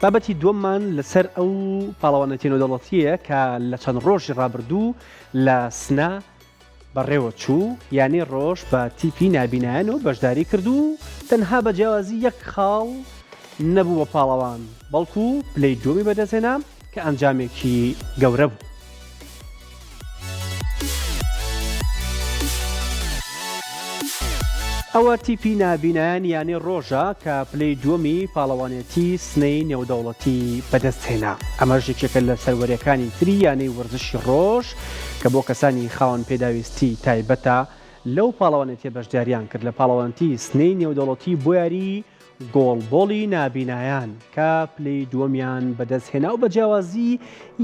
بابەتی دووەممان لەسەر ئەو پاڵەوانەتی نێودەوڵەتیە کە لە چەند ڕۆژی ڕابردوو لە سنە بەڕێوە چوو، یعنی ڕۆژ بە تیپی نابینایان و بەشداری کردو تەنها بە جیاوازی یەک خاڵ نەبوو بە پاڵەوان، بەڵکو پلەی دووەمی بەدەستهێنا کە ئەنجامێکی گەورە بوو. ئەوە تیپی نابینایان یانی ڕۆژە کە پلەی دووەمی پاڵەوانێتی سنەی نێودەوڵەتی بەدەستهێنا. ئەمەش یەکێکە لە سەروەریەکانی تری یانەی وەرزشی ڕۆژ کە بۆ کەسانی خاوەن پێداویستی تایبەتە لەو پاڵەوانێتی بەشداریان کرد لە پاڵەوانەتی سنەی نێودەوڵەتی بۆ یاری گۆڵبۆڵی نابینایان کە پلەی دووەمیان بەدەستهێنا و بە جیاوازی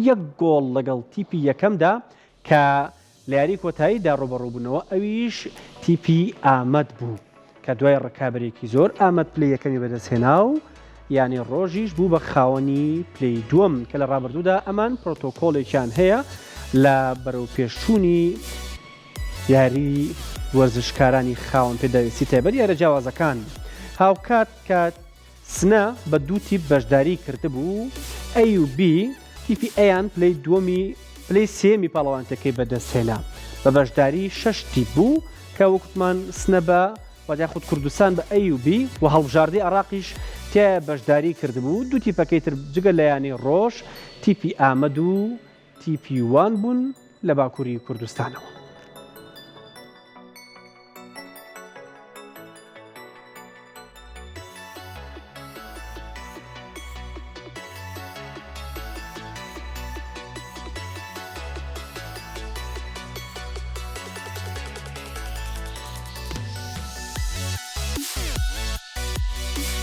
یەک گۆڵ لەگەڵ تیپی یەکەمدا کە لە یاری کۆتاییدا ڕوبەڕووبوونەوە ئەویش تیپی ئامەد بوو کە دوای ڕکابەرێکی زۆر ئامەد پلەی یەکەمی بەدەستهێنا و یانی ڕۆژیش بوو بە خاوەنی پلەی دووەم کە لە ڕابردوودا ئەمان پرۆتۆکۆڵێکیان هەیە لە بەرەو پێشچوونی یاری وەرزشکارانی خاوەن پێداویستی تایبەت یارە جیاوازەکان. هاوکات کە سنە بە دوو تیپ بەشداری کردبوو A و B، تیپی ئەیان پلەی دووەمی پلەی سێمی پاڵەوانەتەکەی بەدەستهێنا بە بەشداری 6 تیپ بوو کە وەکوتمان سنە بە وەداخود کوردستان بە A و B و هەڵبژاردەی عێراقیش تیا بەشداری کردبوو. دوو تیپەکەی تر جگە لە یانی ڕۆژ تیپی ئامەد و تیپی وان بوون لە باکووری کوردستانەوە.